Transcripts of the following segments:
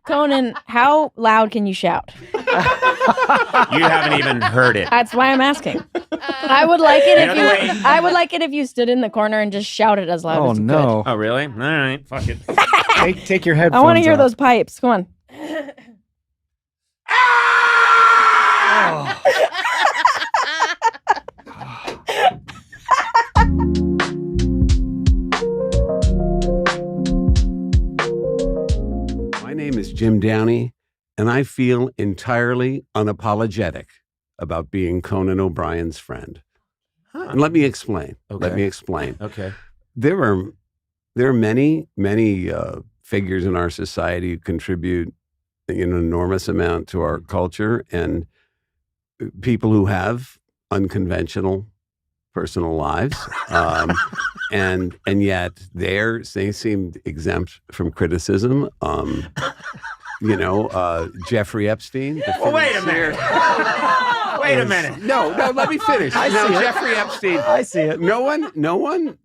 Conan, how loud can you shout? You haven't even heard it. That's why I'm asking. I would like it if you stood in the corner and just shouted as loud as you could. Oh, really? All right. Fuck it. Take your headphones I want to hear off. those pipes. Come on. My name is Jim Downey, and I feel entirely unapologetic about being Conan O'Brien's friend. And let me explain. Okay. There are many figures in our society who contribute an enormous amount to our culture, and people who have unconventional personal lives, and yet they seem exempt from criticism. Jeffrey Epstein. Well, wait a minute. Wait a minute. No, let me finish. Jeffrey Epstein. I see it. No one,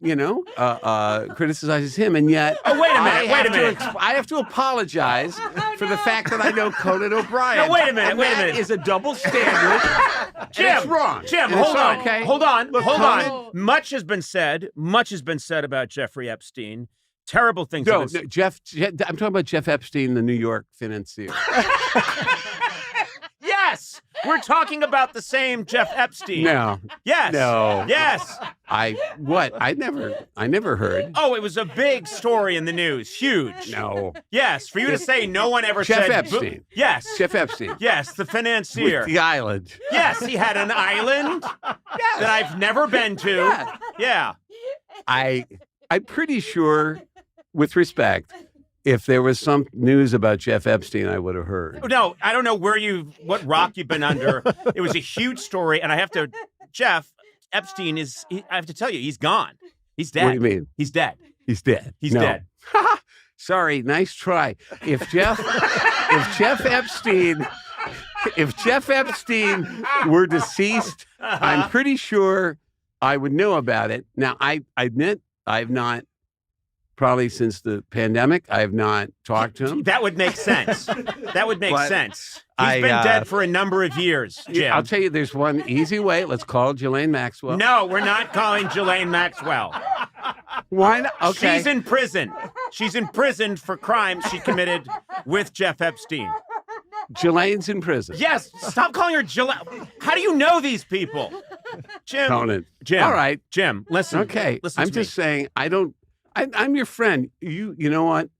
criticizes him, and yet. Oh, wait a minute. I have to apologize for the fact that I know Conan O'Brien. No, wait a minute. That is a double standard. Jim, it's wrong. Jim, And hold it's on. okay. Hold on. Look, Hold Conan- on. Much has been said about Jeffrey Epstein. Terrible things. No, Jeff. I'm talking about Jeff Epstein, the New York financier. Yes, we're talking about the same Jeff Epstein. No. Yes. No. Yes. I never heard. Oh, it was a big story in the news. Huge. No. Yes, for you to say no one ever Jeff said. Epstein. Yes. Jeff Epstein. Yes, the financier. With the island. Yes, he had an island that I've never been to. Yeah. I'm pretty sure, with respect, if there was some news about Jeff Epstein, I would have heard. No, I don't know what rock you've been under. It was a huge story, and Jeff Epstein I have to tell you, he's gone. He's dead. What do you mean? He's dead. He's dead. He's dead. Sorry, nice try. If Jeff Epstein were deceased, I'm pretty sure I would know about it. Now, I admit I've not. Probably since the pandemic, I have not talked to him. That would make sense. Sense. He's been dead for a number of years, Jim. I'll tell you, there's one easy way. Let's call Ghislaine Maxwell. No, we're not calling Ghislaine Maxwell. Why not? Okay. She's in prison. She's imprisoned for crimes she committed with Jeff Epstein. Ghislaine's in prison. Yes, stop calling her Ghislaine. How do you know these people? Jim. Conan. Jim. All right. Jim, listen. Okay. Listen I'm to me. just saying, I'm your friend. You know what?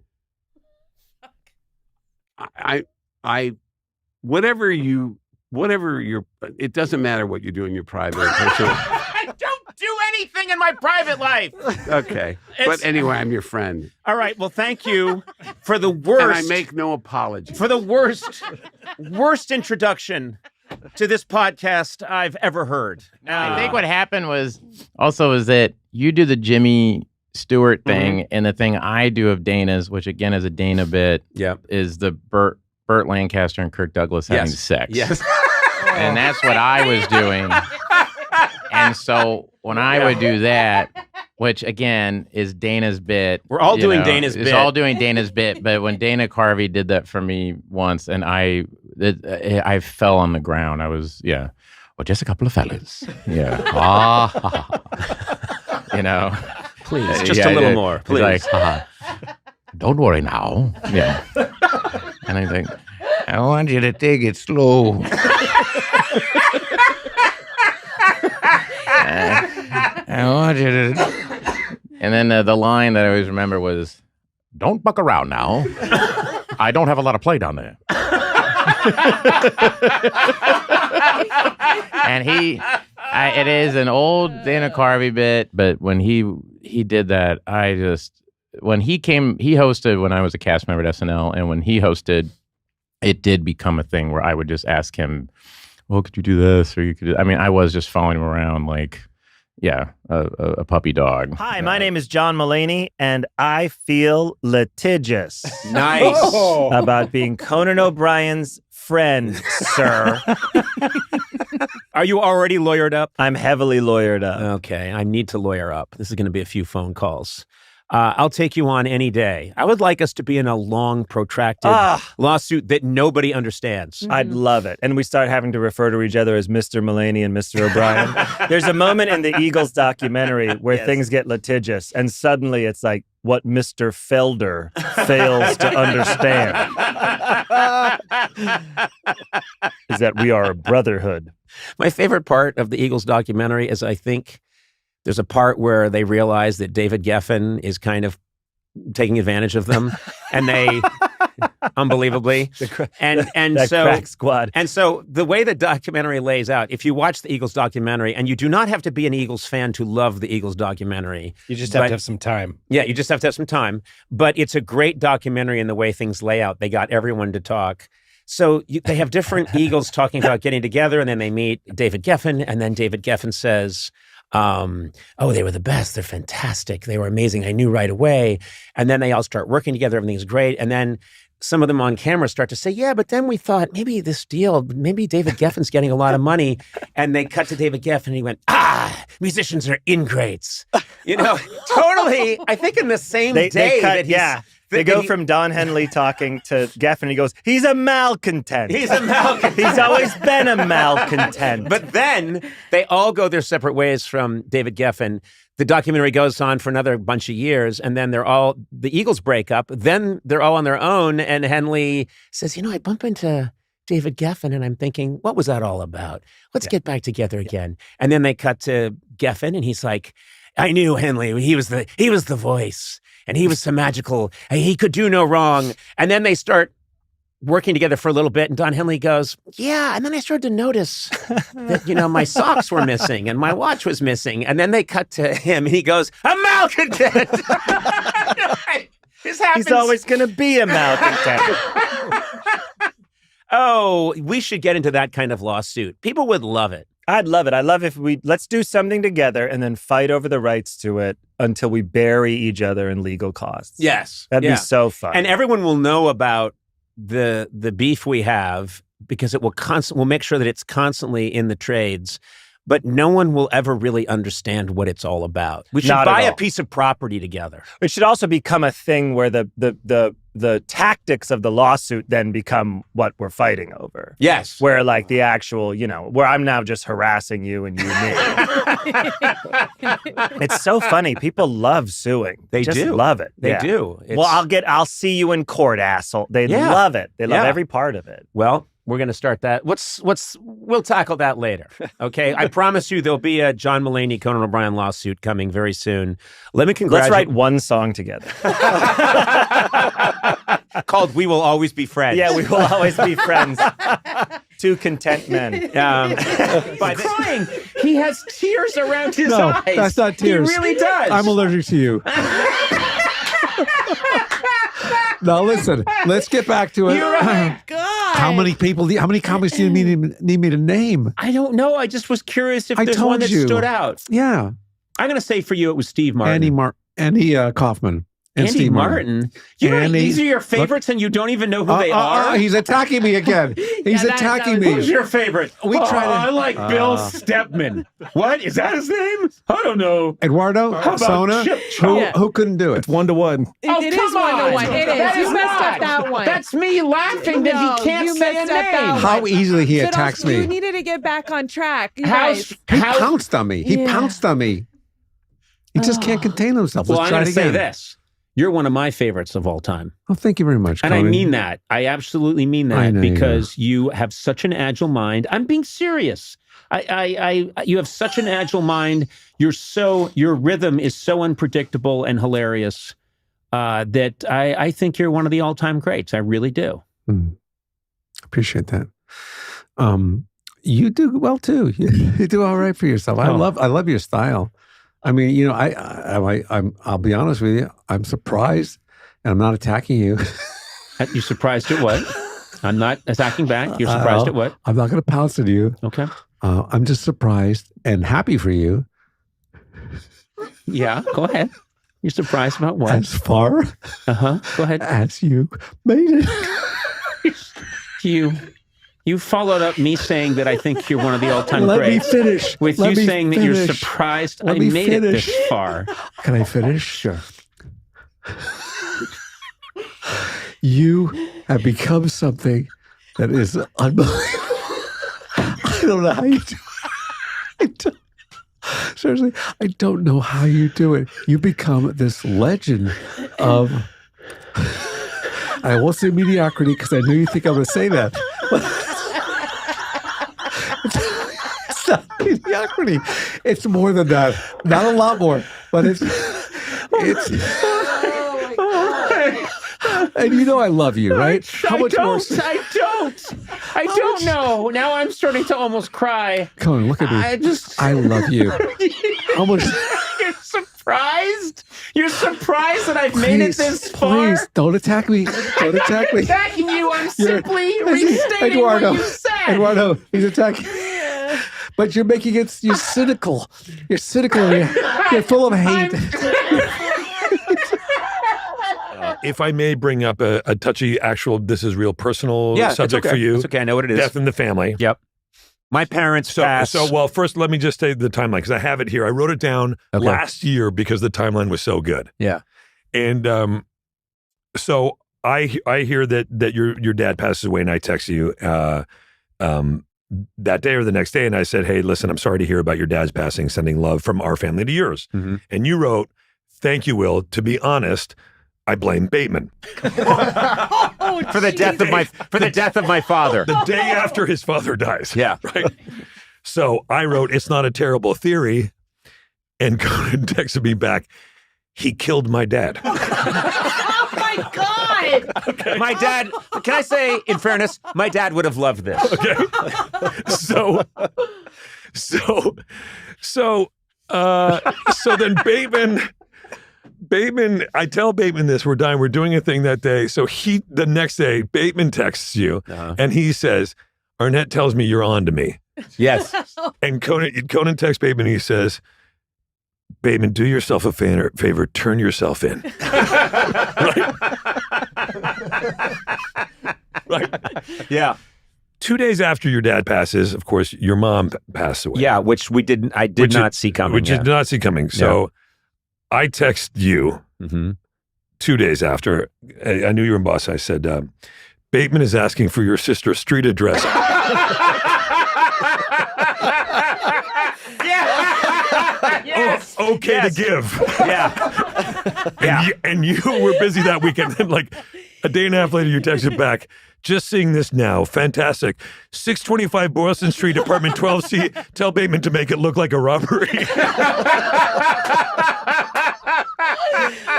Whatever you're, it doesn't matter what you do in your private or personal. I don't do anything in my private life. Okay. But anyway, I'm your friend. All right. Well, thank you for the worst. And I make no apology. For the worst introduction to this podcast I've ever heard. I think what happened was that you do the Jimmy Stewart thing, and the thing I do of Dana's, which again is a Dana bit, is the Burt Lancaster and Kirk Douglas having sex. Yes. And that's what I was doing. And so when I would do that, which again is Dana's bit. We're all doing Dana's bit. It's all doing Dana's bit. But when Dana Carvey did that for me once, and I fell on the ground. I was, well, just a couple of fellas. Yeah. Please, just a little more, please. Like, don't worry now. Yeah. And I think, I want you to take it slow. I want you to. And then the line that I always remember was, "Don't buck around now. I don't have a lot of play down there." And it is an old Dana Carvey bit, but when he did that, when he hosted when I was a cast member at SNL, and when he hosted, it did become a thing where I would just ask him, well, could you do this? Or you could, I was just following him around like, a puppy dog. Hi, my name is John Mulaney, and I feel litigious. Nice. About being Conan O'Brien's friend, sir. Are you already lawyered up? I'm heavily lawyered up. Okay, I need to lawyer up. This is going to be a few phone calls. I'll take you on any day. I would like us to be in a long, protracted lawsuit that nobody understands. I'd love it. And we start having to refer to each other as Mr. Mulaney and Mr. O'Brien. There's a moment in the Eagles documentary where things get litigious, and suddenly it's like what Mr. Felder fails to understand is that we are a brotherhood. My favorite part of the Eagles documentary is, I think, there's a part where they realize that David Geffen is kind of taking advantage of them, and they, unbelievably, that crack squad. And so the way the documentary lays out, if you watch the Eagles documentary, and you do not have to be an Eagles fan to love the Eagles documentary, you just have to have some time. Yeah, you just have to have some time. But it's a great documentary in the way things lay out. They got everyone to talk. So they have different Eagles talking about getting together, and then they meet David Geffen, and then David Geffen says, they were the best. They're fantastic. They were amazing. I knew right away. And then they all start working together. Everything's great. And then some of them on camera start to say, yeah, but then we thought maybe this deal, maybe David Geffen's getting a lot of money. And they cut to David Geffen and he went, musicians are ingrates. Totally. I think in the same day that he's... They go from Don Henley talking to Geffen. He goes, he's a malcontent. He's always been a malcontent. But then they all go their separate ways from David Geffen. The documentary goes on for another bunch of years, and then the Eagles break up. Then they're all on their own, and Henley says, I bump into David Geffen, and I'm thinking, what was that all about? Let's get back together again. And then they cut to Geffen, and he's like, I knew Henley. He was the voice. And he was so magical. He could do no wrong. And then they start working together for a little bit. And Don Henley goes, yeah. And then I started to notice that, my socks were missing and my watch was missing. And then they cut to him and he goes, a malcontent. This happens. He's always going to be a malcontent. Oh, we should get into that kind of lawsuit. People would love it. I'd love it. I love if let's do something together and then fight over the rights to it until we bury each other in legal costs. Yes. That'd be so fun. And everyone will know about the beef we have because it will we'll make sure that it's constantly in the trades, but no one will ever really understand what it's all about. We should buy a piece of property together. It should also become a thing where the tactics of the lawsuit then become what we're fighting over. Yes. Where like the actual, where I'm now just harassing you and you me. It's so funny. People love suing. They just do. love it. They do. Well, I'll see you in court, asshole. They love it. They love every part of it. Well, we're going to start that. We'll tackle that later. Okay. I promise you there'll be a John Mulaney, Conan O'Brien lawsuit coming very soon. Let me congratulate. Let's write one song together. Called We Will Always Be Friends. Yeah, we will always be friends. Two content men. He's crying. He has tears around his eyes. No, that's not tears. He really does. I'm allergic to you. Now listen, let's get back to it. You're right. God. How many comics do you need me to name? I don't know. I just was curious if there's one that stood out. Yeah. I'm going to say for you it was Steve Martin. Andy Kaufman. And Andy Steve Martin. These are your favorites and you don't even know who they are? He's attacking me again. He's attacking me. Who's your favorite? I like Bill Stepman. What? Is that his name? I don't know. Eduardo Sona. Who couldn't do it? It's 1-to-1. It is 1-to-1. It is. You messed up that one. That's me laughing that he can't say a name. How easily he attacks me. You needed to get back on track. He pounced on me. He pounced on me. He just can't contain himself. Let's try it again. Say this. You're one of my favorites of all time. Oh, thank you very much, Conan. And I mean that. I absolutely mean that because you have such an agile mind. I'm being serious. You have such an agile mind. Your rhythm is so unpredictable and hilarious that I think you're one of the all-time greats. I really do. Appreciate that. You do well too. You do all right for yourself. I love your style. I mean, I'll be honest with you. I'm surprised, and I'm not attacking you. You're surprised at what? I'm not attacking back. You're surprised at what? I'm not going to pounce at you. Okay. I'm just surprised and happy for you. Yeah, go ahead. You're surprised about what? As far go ahead. As you made it. You followed up me saying that I think you're one of the all-time greats. Let me finish. With you saying that you're surprised I made it this far. Can I finish? Sure. You have become something that is unbelievable. I don't know how you do it. Seriously, I don't know how you do it. You become this legend of, I won't say mediocrity because I knew you think I'm going to say that. It's not mediocrity. It's more than that. Not a lot more, but it's. And you know I love you, right? I don't know. Now I'm starting to almost cry. Conan, look at me. I love you. How much? You're surprised? You're surprised that I've made it this far? Please, don't attack me. Don't attack me. Attacking you. I'm simply restating what you said. Eduardo, he's attacking. But you're making it. You're cynical. You're cynical. You're full of hate. If I may bring up a touchy, actual, this is real personal subject for you. It's okay. I know what it is. Death in the family. Yep. My parents passed. Well, first, let me just say the timeline because I have it here. I wrote it down last year because the timeline was so good. Yeah. And so I hear that your dad passes away, and I text you that day or the next day, and I said, hey, listen, I'm sorry to hear about your dad's passing, sending love from our family to yours. Mm-hmm. And you wrote, thank you, Will. To be honest, I blame Bateman for the death of my father. The day after his father dies. Yeah. Right. So I wrote, it's not a terrible theory. And Conan texted me back, he killed my dad. Oh my God. Okay. My dad, can I say, in fairness, my dad would have loved this. Okay. So then Bateman, I tell Bateman this, we're doing a thing that day. So the next day, Bateman texts you and he says, Arnett tells me you're on to me. Yes. And Conan texts Bateman and he says, Bateman, do yourself a favor, turn yourself in. Right? Right. Yeah. 2 days after your dad passes, of course, your mom passed away. Yeah, which I did not see coming. Which you did not see coming. So I text you 2 days after. I knew you were in Boston. I said, Bateman is asking for your sister's street address. Yes. Oh, okay to give. Yeah. And you were busy that weekend. Then like a day and a half later, you texted back, just seeing this now. Fantastic. 625 Boylston Street, apartment 12C. Tell Bateman to make it look like a robbery.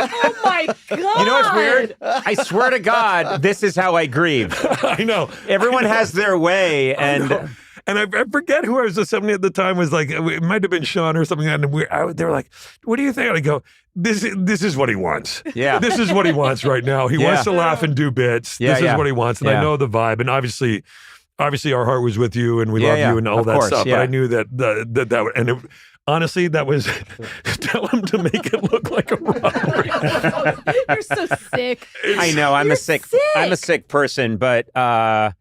Oh my God. You know what's weird? I swear to God, this is how I grieve. I know. Everyone has their way. And I forget who I was. Somebody at the time was like, it might have been Sean or something. And they were like, what do you think? And I go, this is what he wants. Yeah. This is what he wants right now. He wants to laugh and do bits. This is what he wants. And I know the vibe. And obviously our heart was with you and we love you and all that stuff. Yeah. But I knew that would, and honestly, that was tell him to make it look like a robbery. You're so sick. I know I'm a sick person, but I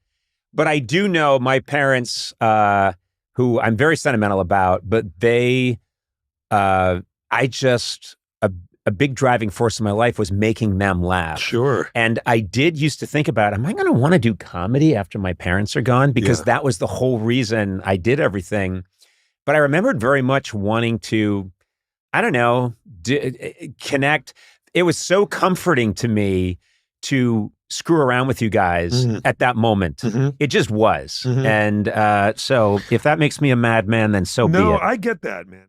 do know my parents, who I'm very sentimental about, but they, a big driving force in my life was making them laugh. Sure. And I did used to think about, am I going to want to do comedy after my parents are gone? Because that was the whole reason I did everything. But I remembered very much wanting to, I don't know, connect. It was so comforting to me to screw around with you guys at that moment. Mm-hmm. It just was. Mm-hmm. And so if that makes me a madman, then so be it. No, I get that, man.